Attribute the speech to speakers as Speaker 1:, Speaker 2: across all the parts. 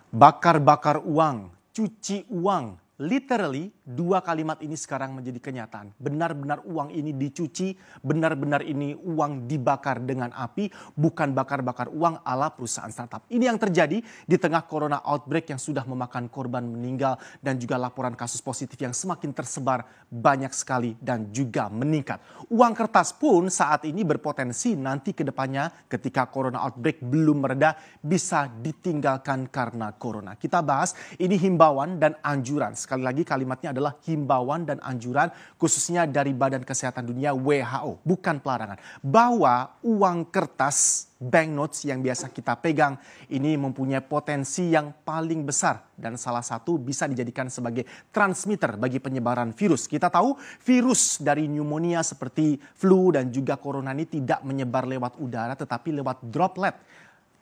Speaker 1: Bakar-bakar uang, cuci uang. Literally, dua kalimat ini sekarang menjadi kenyataan. Benar-benar uang ini dicuci, benar-benar ini uang dibakar dengan api, bukan bakar-bakar uang ala perusahaan startup. Ini yang terjadi di tengah corona outbreak yang sudah memakan korban meninggal dan juga laporan kasus positif yang semakin tersebar banyak sekali dan juga meningkat. Uang kertas pun saat ini berpotensi nanti ke depannya ketika corona outbreak belum mereda bisa ditinggalkan karena corona. Kita bahas ini himbauan dan anjuran. Sekali lagi kalimatnya adalah himbauan dan anjuran khususnya dari Badan Kesehatan Dunia WHO, bukan pelarangan. Bahwa uang kertas banknotes yang biasa kita pegang ini mempunyai potensi yang paling besar dan salah satu bisa dijadikan sebagai transmitter bagi penyebaran virus. Kita tahu virus dari pneumonia seperti flu dan juga corona ini tidak menyebar lewat udara tetapi lewat droplet,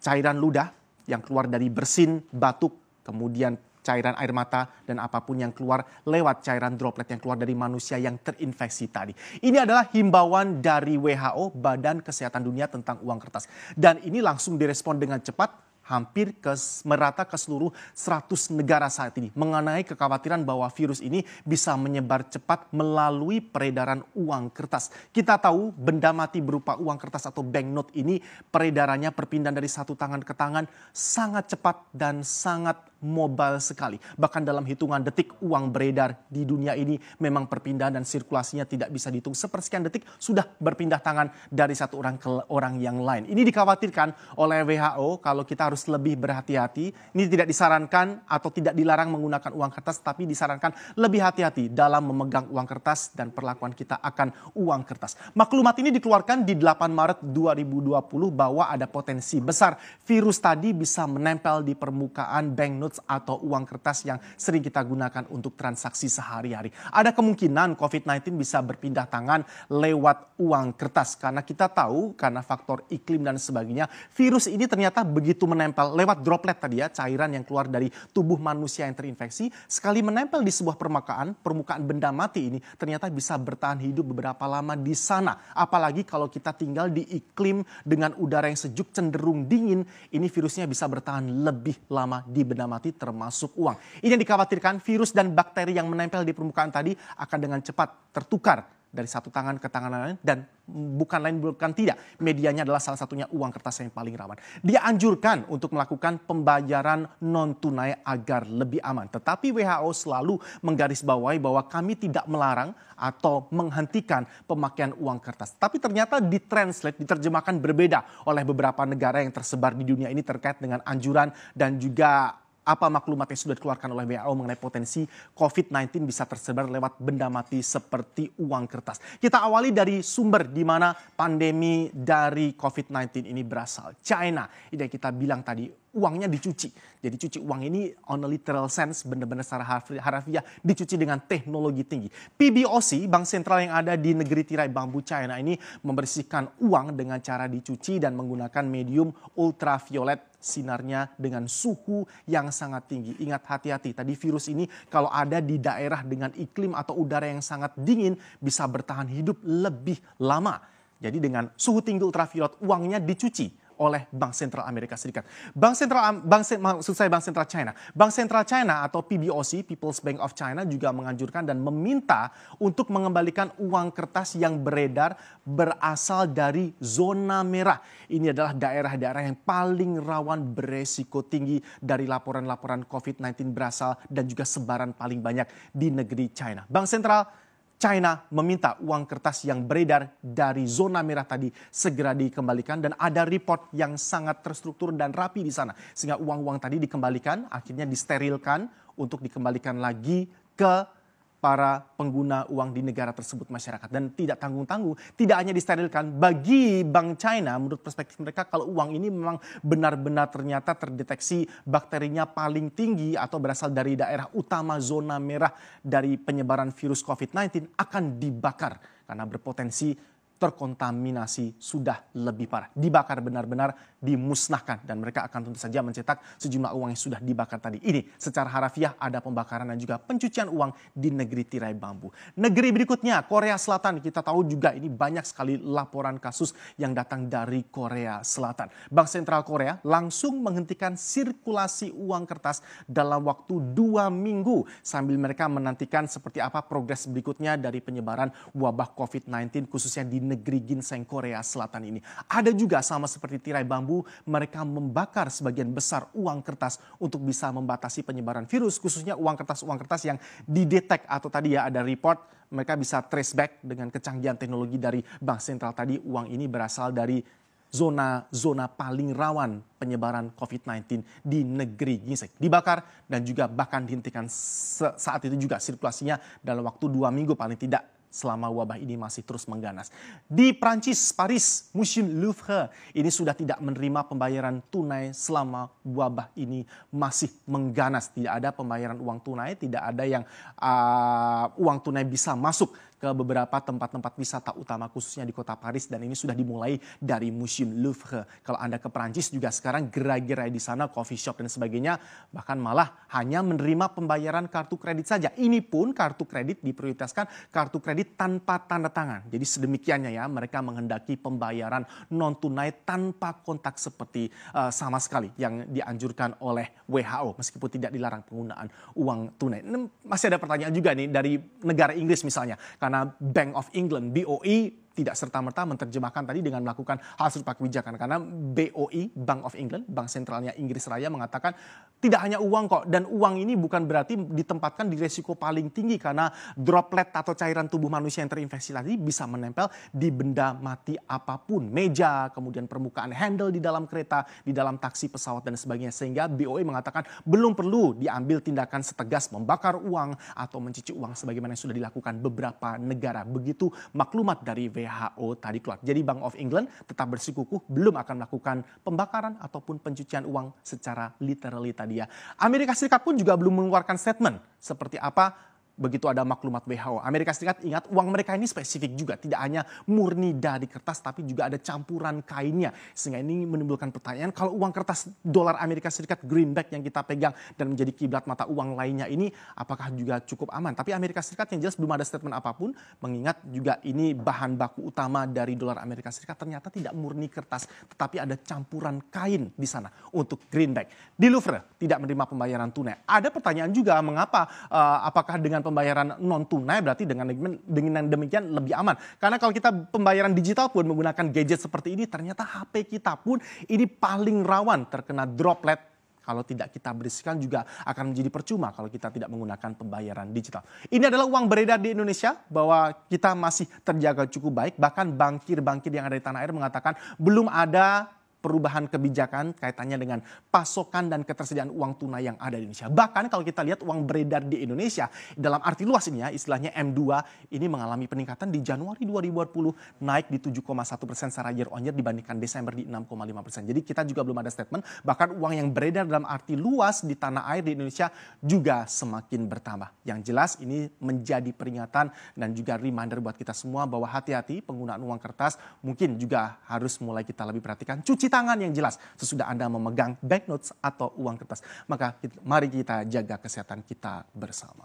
Speaker 1: cairan ludah yang keluar dari bersin, batuk, kemudian cairan air mata dan apapun yang keluar lewat cairan droplet yang keluar dari manusia yang terinfeksi tadi. Ini adalah himbauan dari WHO, Badan Kesehatan Dunia tentang uang kertas. Dan ini langsung direspon dengan cepat hampir merata ke seluruh 100 negara saat ini mengenai kekhawatiran bahwa virus ini bisa menyebar cepat melalui peredaran uang kertas. Kita tahu benda mati berupa uang kertas atau banknote ini peredarannya perpindahan dari satu tangan ke tangan sangat cepat dan sangat mobile sekali. Bahkan dalam hitungan detik uang beredar di dunia ini memang perpindahan dan sirkulasinya tidak bisa dihitung. Sepersekian detik sudah berpindah tangan dari satu orang ke orang yang lain. Ini dikhawatirkan oleh WHO kalau kita harus lebih berhati-hati. Ini tidak disarankan atau tidak dilarang menggunakan uang kertas, tapi disarankan lebih hati-hati dalam memegang uang kertas dan perlakuan kita akan uang kertas. Maklumat ini dikeluarkan di 8 Maret 2020 bahwa ada potensi besar virus tadi bisa menempel di permukaan banknote atau uang kertas yang sering kita gunakan untuk transaksi sehari-hari. Ada kemungkinan COVID-19 bisa berpindah tangan lewat uang kertas karena kita tahu karena faktor iklim dan sebagainya virus ini ternyata begitu menempel lewat droplet tadi ya, cairan yang keluar dari tubuh manusia yang terinfeksi sekali menempel di sebuah permukaan benda mati ini ternyata bisa bertahan hidup beberapa lama di sana. Apalagi kalau kita tinggal di iklim dengan udara yang sejuk cenderung dingin, ini virusnya bisa bertahan lebih lama di benda mati termasuk uang. Ini yang dikhawatirkan virus dan bakteri yang menempel di permukaan tadi akan dengan cepat tertukar dari satu tangan ke tangan lain dan bukan tidak. Medianya adalah salah satunya uang kertas yang paling rawan. Dia anjurkan untuk melakukan pembayaran non tunai agar lebih aman. Tetapi WHO selalu menggarisbawahi bahwa kami tidak melarang atau menghentikan pemakaian uang kertas. Tapi ternyata diterjemahkan berbeda oleh beberapa negara yang tersebar di dunia ini terkait dengan anjuran dan juga apa maklumat yang sudah dikeluarkan oleh WHO mengenai potensi COVID-19 bisa tersebar lewat benda mati seperti uang kertas. Kita awali dari sumber di mana pandemi dari COVID-19 ini berasal. China, ini yang kita bilang tadi, uangnya dicuci. Jadi cuci uang ini on a literal sense, benar-benar secara harafiah dicuci dengan teknologi tinggi. PBOC, bank sentral yang ada di negeri tirai bambu China ini membersihkan uang dengan cara dicuci dan menggunakan medium ultraviolet, sinarnya dengan suhu yang sangat tinggi. Ingat hati-hati, tadi virus ini kalau ada di daerah dengan iklim atau udara yang sangat dingin bisa bertahan hidup lebih lama. Jadi dengan suhu tinggi ultraviolet uangnya dicuci oleh Bank Sentral Amerika Serikat. Bank Sentral China. Bank Sentral China atau PBOC, People's Bank of China juga menganjurkan dan meminta untuk mengembalikan uang kertas yang beredar berasal dari zona merah. Ini adalah daerah-daerah yang paling rawan beresiko tinggi dari laporan-laporan COVID-19 berasal dan juga sebaran paling banyak di negeri China. Bank Sentral China meminta uang kertas yang beredar dari zona merah tadi segera dikembalikan dan ada report yang sangat terstruktur dan rapi di sana. Sehingga uang-uang tadi dikembalikan, akhirnya disterilkan untuk dikembalikan lagi ke para pengguna uang di negara tersebut masyarakat. Dan tidak tanggung-tanggung, tidak hanya disterilkan. Bagi Bank China, menurut perspektif mereka kalau uang ini memang benar-benar ternyata terdeteksi bakterinya paling tinggi atau berasal dari daerah utama zona merah dari penyebaran virus COVID-19 akan dibakar. Karena berpotensi terkontaminasi sudah lebih parah. Dibakar benar-benar, dimusnahkan. Dan mereka akan tentu saja mencetak sejumlah uang yang sudah dibakar tadi. Ini secara harafiah ada pembakaran dan juga pencucian uang di negeri tirai bambu. Negeri berikutnya, Korea Selatan. Kita tahu juga ini banyak sekali laporan kasus yang datang dari Korea Selatan. Bank Sentral Korea langsung menghentikan sirkulasi uang kertas dalam waktu 2 minggu. Sambil mereka menantikan seperti apa progres berikutnya dari penyebaran wabah COVID-19 khususnya di negeri ginseng Korea Selatan ini. Ada juga sama seperti tirai bambu, mereka membakar sebagian besar uang kertas untuk bisa membatasi penyebaran virus, khususnya uang kertas yang didetek atau tadi ya ada report, mereka bisa trace back dengan kecanggihan teknologi dari Bank Sentral tadi. Uang ini berasal dari zona paling rawan penyebaran COVID-19 di negeri ginseng. Dibakar dan juga bahkan dihentikan saat itu juga sirkulasinya dalam waktu 2 minggu paling tidak selama wabah ini masih terus mengganas. Di Prancis, Paris, Museum Louvre ini sudah tidak menerima pembayaran tunai selama wabah ini masih mengganas. Tidak ada pembayaran uang tunai, tidak ada yang uang tunai bisa masuk ke beberapa tempat-tempat wisata utama khususnya di kota Paris, dan ini sudah dimulai dari Museum Louvre. Kalau Anda ke Prancis juga sekarang gerai-gerai di sana, coffee shop dan sebagainya, bahkan malah hanya menerima pembayaran kartu kredit saja. Ini pun kartu kredit diprioritaskan kartu kredit tanpa tanda tangan. Jadi sedemikiannya ya, mereka menghendaki pembayaran non tunai tanpa kontak seperti sama sekali yang dianjurkan oleh WHO, meskipun tidak dilarang penggunaan uang tunai. Masih ada pertanyaan juga nih dari negara Inggris misalnya. Karena Bank of England, BOE, tidak serta-merta menerjemahkan tadi dengan melakukan hal serupa kebijakan. Karena BOE, Bank of England, Bank Sentralnya Inggris Raya mengatakan tidak hanya uang kok. Dan uang ini bukan berarti ditempatkan di resiko paling tinggi. Karena droplet atau cairan tubuh manusia yang terinfeksi tadi bisa menempel di benda mati apapun. Meja, kemudian permukaan handle di dalam kereta, di dalam taksi, pesawat dan sebagainya. Sehingga BOE mengatakan belum perlu diambil tindakan setegas membakar uang atau mencuci uang sebagaimana yang sudah dilakukan beberapa negara. Begitu maklumat dari WHO tadi keluar. Jadi Bank of England tetap bersikukuh belum akan melakukan pembakaran ataupun pencucian uang secara literally tadi ya. Amerika Serikat pun juga belum mengeluarkan statement seperti apa begitu ada maklumat WHO. Amerika Serikat ingat uang mereka ini spesifik juga. Tidak hanya murni dari kertas tapi juga ada campuran kainnya. Sehingga ini menimbulkan pertanyaan, kalau uang kertas dolar Amerika Serikat greenback yang kita pegang dan menjadi kiblat mata uang lainnya ini apakah juga cukup aman? Tapi Amerika Serikat yang jelas belum ada statement apapun, mengingat juga ini bahan baku utama dari dolar Amerika Serikat ternyata tidak murni kertas tetapi ada campuran kain di sana untuk greenback. Di Louvre tidak menerima pembayaran tunai. Ada pertanyaan juga mengapa apakah dengan pembayaran non tunai berarti dengan demikian lebih aman. Karena kalau kita pembayaran digital pun menggunakan gadget seperti ini, ternyata HP kita pun ini paling rawan terkena droplet. Kalau tidak kita bersihkan juga akan menjadi percuma kalau kita tidak menggunakan pembayaran digital. Ini adalah uang beredar di Indonesia bahwa kita masih terjaga cukup baik. Bahkan bankir-bankir yang ada di tanah air mengatakan belum ada perubahan kebijakan kaitannya dengan pasokan dan ketersediaan uang tunai yang ada di Indonesia. Bahkan kalau kita lihat uang beredar di Indonesia dalam arti luas ini ya, istilahnya M2 ini mengalami peningkatan di Januari 2020 naik di 7,1% secara year on year dibandingkan Desember di 6,5%. Jadi kita juga belum ada statement, bahkan uang yang beredar dalam arti luas di tanah air di Indonesia juga semakin bertambah. Yang jelas ini menjadi peringatan dan juga reminder buat kita semua bahwa hati-hati penggunaan uang kertas, mungkin juga harus mulai kita lebih perhatikan. Cuci tangan yang jelas sesudah Anda memegang banknotes atau uang kertas. Maka mari kita jaga kesehatan kita bersama.